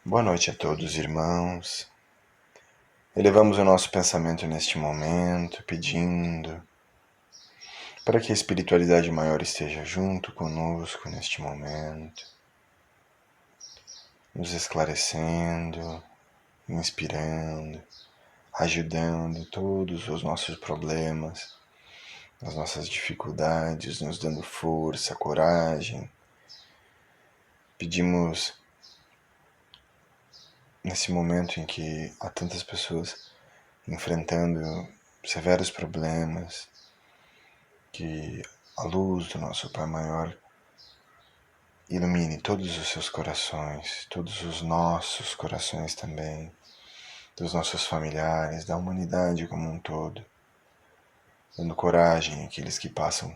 Boa noite a todos, irmãos. Elevamos o nosso pensamento neste momento, pedindo para que a espiritualidade maior esteja junto conosco neste momento, nos esclarecendo, inspirando, ajudando todos os nossos problemas, as nossas dificuldades, nos dando força, coragem. Pedimos nesse momento em que há tantas pessoas enfrentando severos problemas, que a luz do nosso Pai Maior ilumine todos os seus corações, todos os nossos corações também, dos nossos familiares, da humanidade como um todo, dando coragem àqueles que passam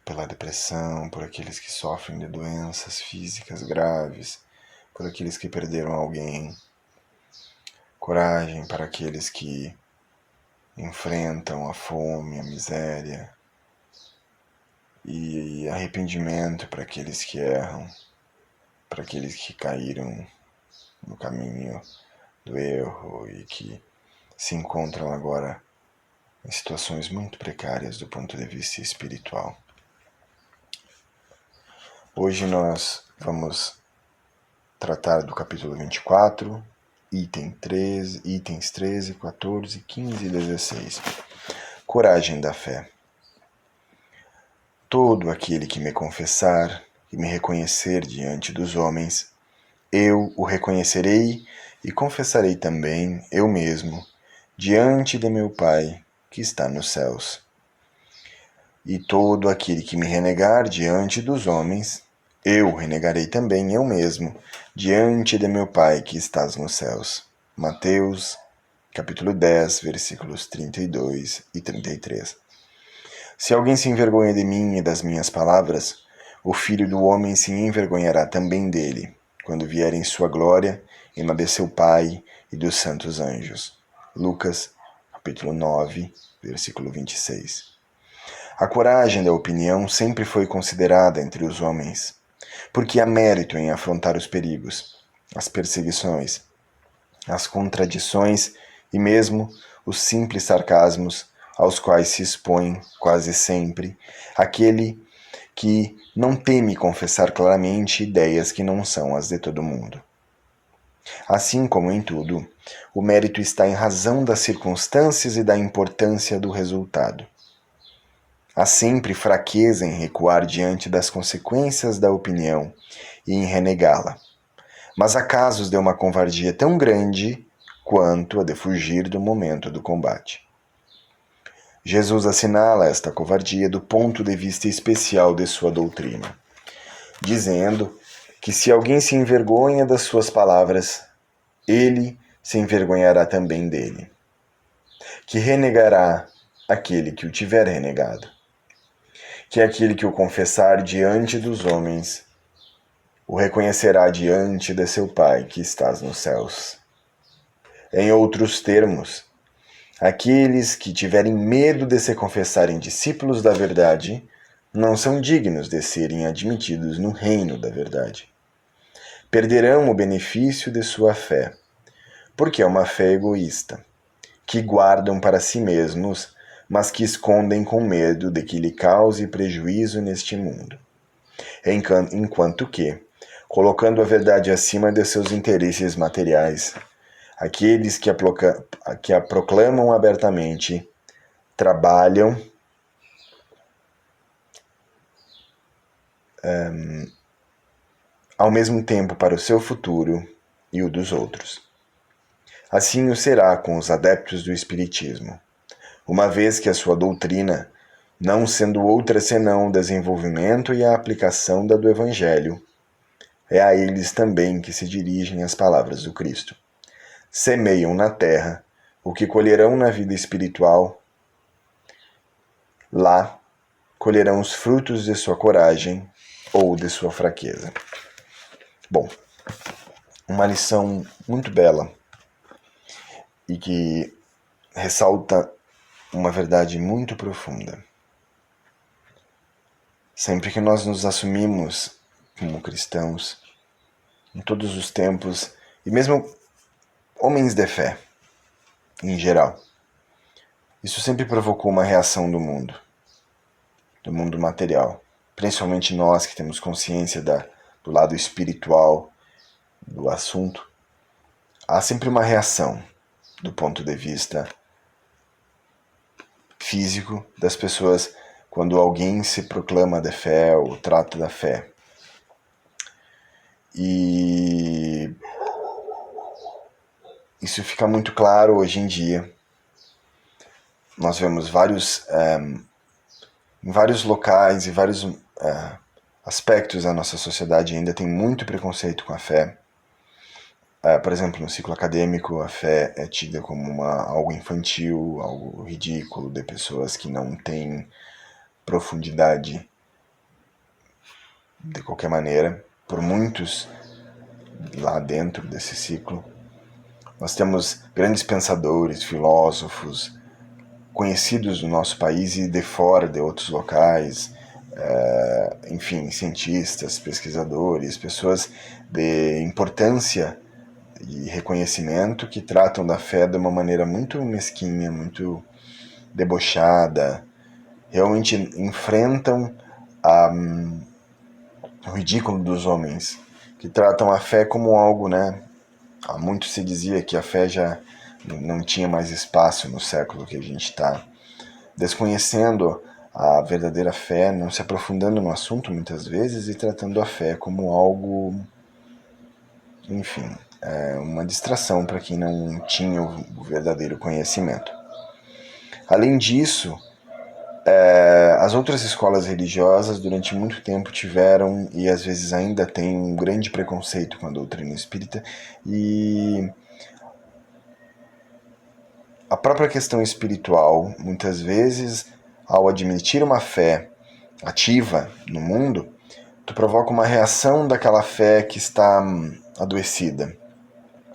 pela depressão, por aqueles que sofrem de doenças físicas graves, por aqueles que perderam alguém, coragem para aqueles que enfrentam a fome, a miséria, e arrependimento para aqueles que erram, para aqueles que caíram no caminho do erro e que se encontram agora em situações muito precárias do ponto de vista espiritual. Hoje nós vamos tratar do capítulo 24, itens 13, 14, 15 e 16. Coragem da fé. Todo aquele que me confessar e me reconhecer diante dos homens, eu o reconhecerei e confessarei também, eu mesmo, diante de meu Pai, que está nos céus. E todo aquele que me renegar diante dos homens, eu o renegarei também, eu mesmo, diante de meu Pai, que estás nos céus. Mateus, capítulo 10, versículos 32 e 33. Se alguém se envergonha de mim e das minhas palavras, o Filho do Homem se envergonhará também dele, quando vier em sua glória, em nome de seu Pai e dos santos anjos. Lucas, capítulo 9, versículo 26. A coragem da opinião sempre foi considerada entre os homens, porque há mérito em afrontar os perigos, as perseguições, as contradições e mesmo os simples sarcasmos aos quais se expõe quase sempre aquele que não teme confessar claramente ideias que não são as de todo mundo. Assim como em tudo, o mérito está em razão das circunstâncias e da importância do resultado. Há sempre fraqueza em recuar diante das consequências da opinião e em renegá-la. Mas há casos de uma covardia tão grande quanto a de fugir do momento do combate. Jesus assinala esta covardia do ponto de vista especial de sua doutrina, dizendo que se alguém se envergonha das suas palavras, ele se envergonhará também dele, que renegará aquele que o tiver renegado, que aquele que o confessar diante dos homens, o reconhecerá diante de seu Pai que estás nos céus. Em outros termos, aqueles que tiverem medo de se confessarem discípulos da verdade não são dignos de serem admitidos no reino da verdade. Perderão o benefício de sua fé, porque é uma fé egoísta, que guardam para si mesmos, mas que escondem com medo de que lhe cause prejuízo neste mundo. Enquanto que, colocando a verdade acima de seus interesses materiais, aqueles que a proclamam abertamente trabalham ao mesmo tempo para o seu futuro e o dos outros. Assim o será com os adeptos do Espiritismo, uma vez que a sua doutrina, não sendo outra senão o desenvolvimento e a aplicação da do Evangelho, é a eles também que se dirigem as palavras do Cristo. Semeiam na terra o que colherão na vida espiritual. Lá colherão os frutos de sua coragem ou de sua fraqueza. Bom, uma lição muito bela e que ressalta uma verdade muito profunda. Sempre que nós nos assumimos como cristãos, em todos os tempos, e mesmo homens de fé, em geral. Isso sempre provocou uma reação do mundo material. Principalmente nós que temos consciência do lado espiritual do assunto. Há sempre uma reação do ponto de vista físico das pessoas quando alguém se proclama de fé ou trata da fé. E isso fica muito claro hoje em dia. Nós vemos em vários locais e vários aspectos da nossa sociedade ainda tem muito preconceito com a fé. Por exemplo, no ciclo acadêmico, a fé é tida como algo infantil, algo ridículo, de pessoas que não têm profundidade de qualquer maneira. Por muitos lá dentro desse ciclo, nós temos grandes pensadores, filósofos, conhecidos do nosso país e de fora, de outros locais, enfim, cientistas, pesquisadores, pessoas de importância e reconhecimento que tratam da fé de uma maneira muito mesquinha, muito debochada, realmente enfrentam o ridículo dos homens, que tratam a fé como algo, né? Há muito se dizia que a fé já não tinha mais espaço no século que a gente está, desconhecendo a verdadeira fé, não se aprofundando no assunto muitas vezes e tratando a fé como algo, enfim, uma distração para quem não tinha o verdadeiro conhecimento. Além disso, as outras escolas religiosas durante muito tempo tiveram e às vezes ainda têm um grande preconceito com a doutrina espírita, e a própria questão espiritual, muitas vezes, ao admitir uma fé ativa no mundo, tu provoca uma reação daquela fé que está adoecida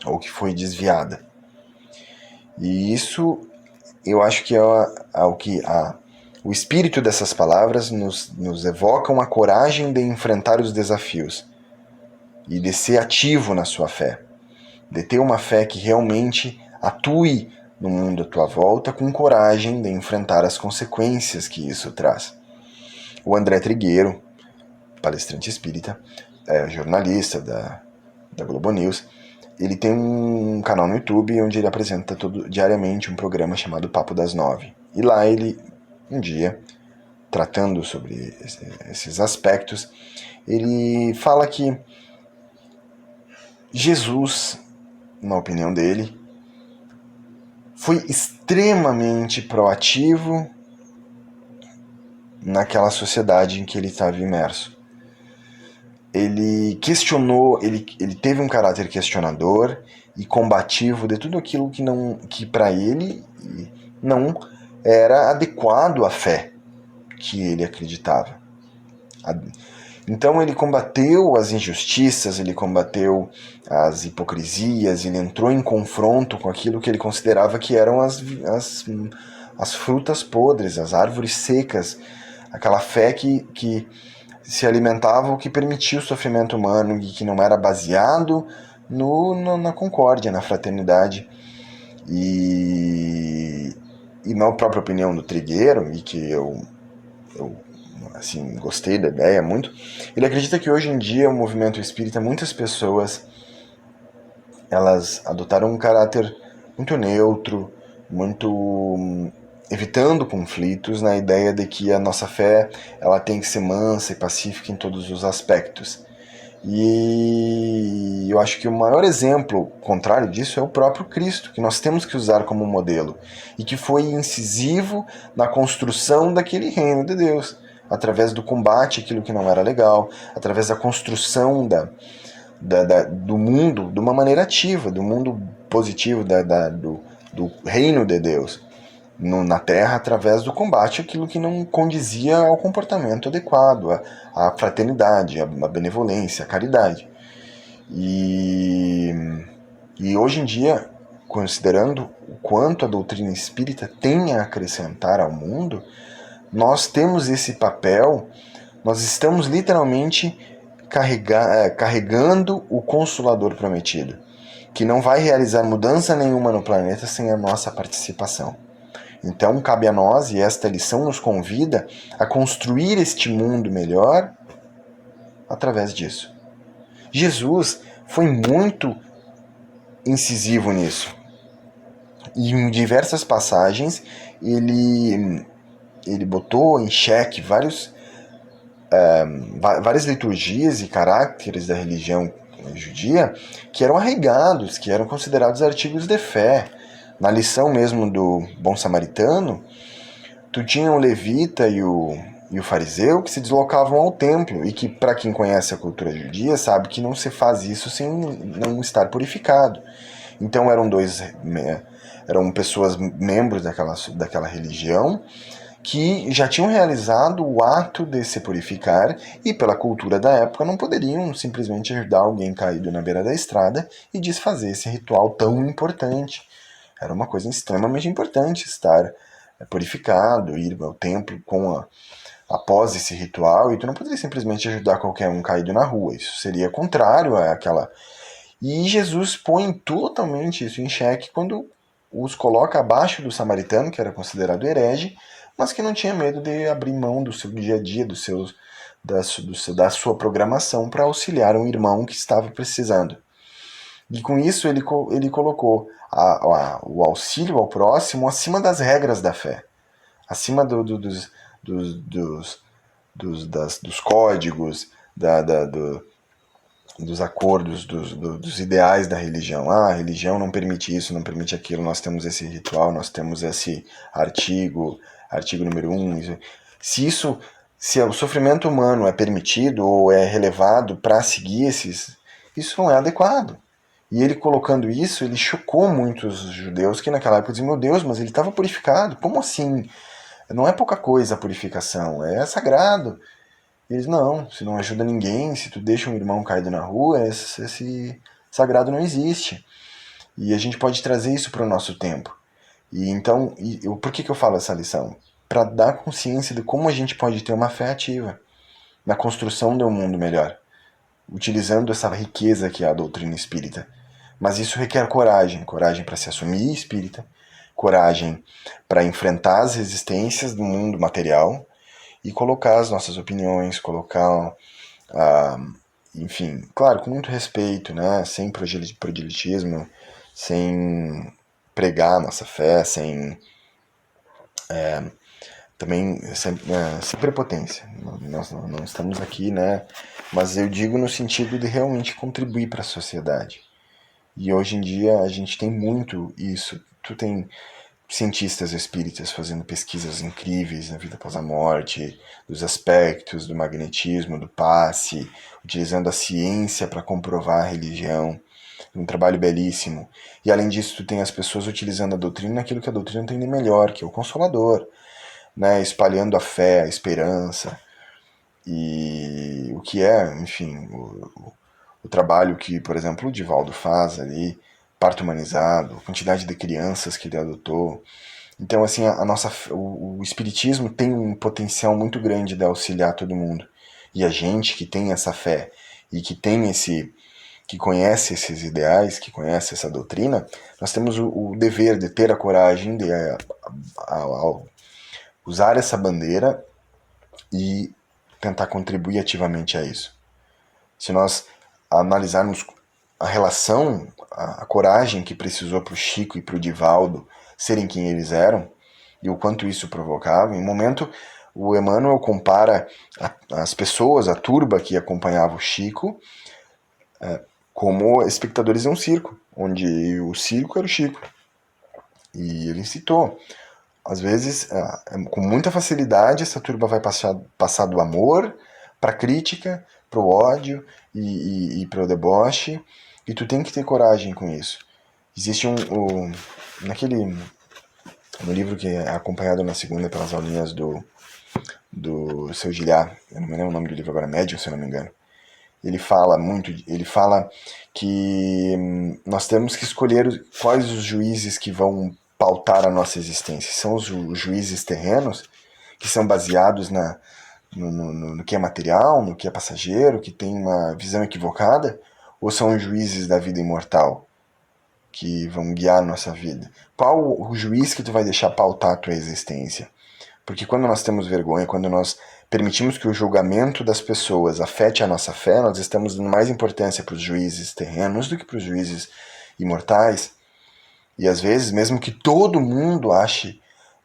ou que foi desviada. E isso, eu acho que é o que o espírito dessas palavras nos evoca uma coragem de enfrentar os desafios e de ser ativo na sua fé, de ter uma fé que realmente atue no mundo à tua volta com coragem de enfrentar as consequências que isso traz. O André Trigueiro, palestrante espírita, jornalista da Globo News, ele tem um canal no YouTube onde ele apresenta diariamente um programa chamado Papo das 9. E lá ele, um dia, tratando sobre esses aspectos, ele fala que Jesus, na opinião dele, foi extremamente proativo naquela sociedade em que ele estava imerso. Ele questionou, ele teve um caráter questionador e combativo de tudo aquilo que para ele não era adequado à fé que ele acreditava. Então ele combateu as injustiças, ele combateu as hipocrisias, ele entrou em confronto com aquilo que ele considerava que eram as frutas podres, as árvores secas, aquela fé que se alimentava o que permitia o sofrimento humano e que não era baseado na concórdia, na fraternidade. E na própria opinião do Trigueiro, e que eu assim, gostei da ideia muito, ele acredita que hoje em dia o movimento espírita, muitas pessoas elas adotaram um caráter muito neutro, muito evitando conflitos, na ideia de que a nossa fé ela tem que ser mansa e pacífica em todos os aspectos. E eu acho que o maior exemplo contrário disso é o próprio Cristo, que nós temos que usar como modelo, e que foi incisivo na construção daquele reino de Deus, através do combate àquilo que não era legal, através da construção do mundo de uma maneira ativa, do mundo positivo, do reino de Deus na Terra, através do combate àquilo que não condizia ao comportamento adequado, à fraternidade, à benevolência, à caridade. E hoje em dia, considerando o quanto a doutrina espírita tem a acrescentar ao mundo, nós temos esse papel, nós estamos literalmente carregando o Consolador prometido, que não vai realizar mudança nenhuma no planeta sem a nossa participação. Então, cabe a nós, e esta lição nos convida a construir este mundo melhor através disso. Jesus foi muito incisivo nisso. E em diversas passagens, ele botou em xeque várias liturgias e caracteres da religião judia que eram arraigados, que eram considerados artigos de fé. Na lição mesmo do bom samaritano, tu tinha o levita e o fariseu que se deslocavam ao templo e que, para quem conhece a cultura judia, sabe que não se faz isso sem não estar purificado. Então eram pessoas membros daquela religião que já tinham realizado o ato de se purificar e, pela cultura da época, não poderiam simplesmente ajudar alguém caído na beira da estrada e desfazer esse ritual tão importante. Era uma coisa extremamente importante estar purificado, ir ao templo após esse ritual, e tu não poderia simplesmente ajudar qualquer um caído na rua. Isso seria contrário àquela... E Jesus põe totalmente isso em xeque quando os coloca abaixo do samaritano, que era considerado herege, mas que não tinha medo de abrir mão do seu dia a dia, da sua programação para auxiliar um irmão que estava precisando. E com isso ele colocou o auxílio ao próximo acima das regras da fé, acima dos códigos, dos acordos, dos ideais da religião. A religião não permite isso, não permite aquilo, nós temos esse ritual, nós temos esse artigo número 1. Se o sofrimento humano é permitido ou é relevado para seguir isso não é adequado. E ele colocando isso, ele chocou muitos judeus que naquela época diziam, meu Deus, mas ele estava purificado, como assim? Não é pouca coisa a purificação, é sagrado. E eles, não, se não ajuda ninguém, se tu deixa um irmão caído na rua, esse sagrado não existe. E a gente pode trazer isso para o nosso tempo. E então, por que eu falo essa lição? Para dar consciência de como a gente pode ter uma fé ativa na construção de um mundo melhor, utilizando essa riqueza que é a doutrina espírita. Mas isso requer coragem para se assumir espírita, coragem para enfrentar as resistências do mundo material e colocar as nossas opiniões, enfim, claro, com muito respeito, né? Sem proselitismo, sem pregar a nossa fé, sem prepotência. Nós não estamos aqui, né? Mas eu digo no sentido de realmente contribuir para a sociedade. E hoje em dia a gente tem muito isso. Tu tem cientistas espíritas fazendo pesquisas incríveis na vida após a morte, dos aspectos do magnetismo, do passe, utilizando a ciência para comprovar a religião. Um trabalho belíssimo. E além disso, tu tem as pessoas utilizando a doutrina naquilo que a doutrina tem de melhor, que é o Consolador, né? Espalhando a fé, a esperança. E o que é, enfim, o trabalho que, por exemplo, o Divaldo faz ali, parto humanizado, a quantidade de crianças que ele adotou. Então, assim, o espiritismo tem um potencial muito grande de auxiliar todo mundo. E a gente que tem essa fé e que conhece esses ideais, que conhece essa doutrina, nós temos o dever de ter a coragem de usar essa bandeira e tentar contribuir ativamente a isso. Se nós analisarmos a relação, a coragem que precisou para o Chico e para o Divaldo serem quem eles eram, e o quanto isso provocava, em um momento o Emmanuel compara as pessoas, a turba que acompanhava o Chico, como espectadores de um circo, onde o circo era o Chico. E ele citou, às vezes, com muita facilidade, essa turba vai passar do amor para a crítica, para o ódio e para o deboche, e tu tem que ter coragem com isso. Existe no livro que é acompanhado na segunda pelas aulinhas do Seu Gilhar, eu não me lembro o nome do livro agora, Médium, se eu não me engano, ele fala que nós temos que escolher quais os juízes que vão pautar a nossa existência. São os juízes terrenos, que são baseados no que é material, no que é passageiro, que tem uma visão equivocada? Ou são os juízes da vida imortal que vão guiar a nossa vida? Qual o juiz que tu vai deixar pautar a tua existência? Porque quando nós temos vergonha, quando nós permitimos que o julgamento das pessoas afete a nossa fé, nós estamos dando mais importância para os juízes terrenos do que para os juízes imortais. E às vezes, mesmo que todo mundo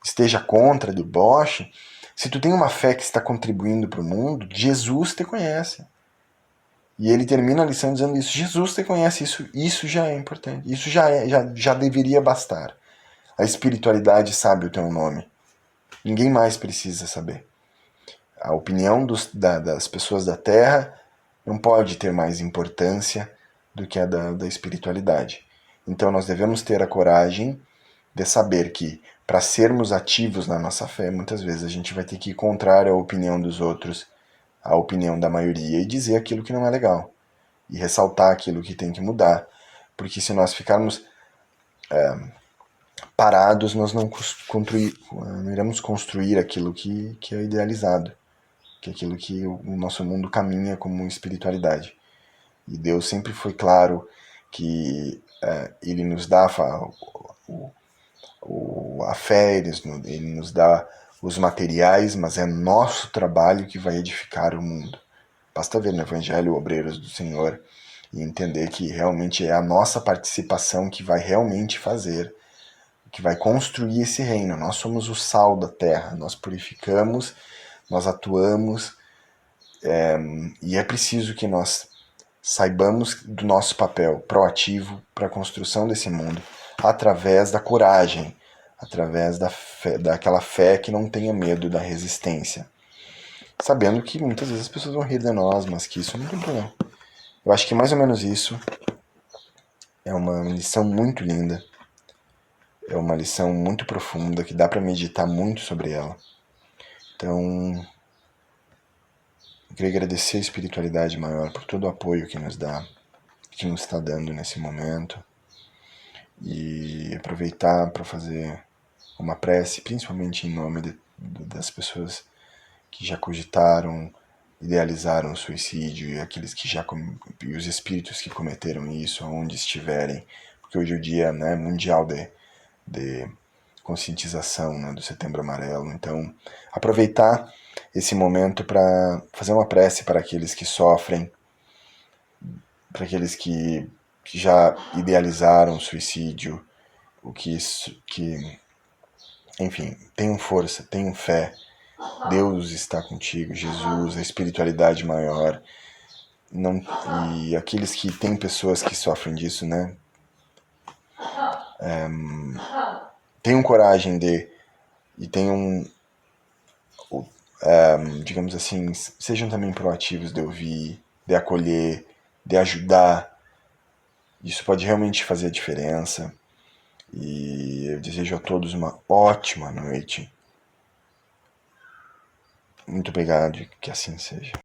esteja contra, deboche, se tu tem uma fé que está contribuindo para o mundo, Jesus te conhece. E ele termina a lição dizendo isso: Jesus te conhece, isso já é importante, isso já deveria bastar. A espiritualidade sabe o teu nome. Ninguém mais precisa saber. A opinião das pessoas da Terra não pode ter mais importância do que a da espiritualidade. Então nós devemos ter a coragem de saber que, para sermos ativos na nossa fé, muitas vezes a gente vai ter que ir contrário à opinião dos outros, à opinião da maioria, e dizer aquilo que não é legal. E ressaltar aquilo que tem que mudar. Porque se nós ficarmos parados, nós não iremos construir aquilo que é idealizado, que é aquilo que o nosso mundo caminha como espiritualidade. E Deus sempre foi claro que Ele nos dá a fé, Ele nos dá os materiais, mas é nosso trabalho que vai edificar o mundo. Basta ver no Evangelho Obreiros do Senhor e entender que realmente é a nossa participação que vai realmente fazer, que vai construir esse reino. Nós somos o sal da terra, nós purificamos, nós atuamos, e é preciso que nós saibamos do nosso papel proativo para a construção desse mundo, através da coragem, através daquela fé que não tenha medo da resistência. Sabendo que muitas vezes as pessoas vão rir de nós, mas que isso não tem problema. Eu acho que mais ou menos isso é uma lição muito linda, é uma lição muito profunda, que dá para meditar muito sobre ela. Então, eu queria agradecer a espiritualidade maior por todo o apoio que nos dá, que nos está dando nesse momento, e aproveitar para fazer uma prece, principalmente em nome das pessoas que já cogitaram, idealizaram o suicídio, e aqueles que e os espíritos que cometeram isso, aonde estiverem, porque hoje é o dia, né, mundial de conscientização, né, do Setembro Amarelo. Então, aproveitar esse momento para fazer uma prece para aqueles que sofrem, para aqueles que já idealizaram o suicídio, enfim, tenham força, tenham fé. Deus está contigo, Jesus, a espiritualidade maior. Não, e aqueles que têm pessoas que sofrem disso, né? Tenham coragem e tenham, digamos assim, sejam também proativos de ouvir, de acolher, de ajudar. Isso pode realmente fazer a diferença. E eu desejo a todos uma ótima noite. Muito obrigado e que assim seja.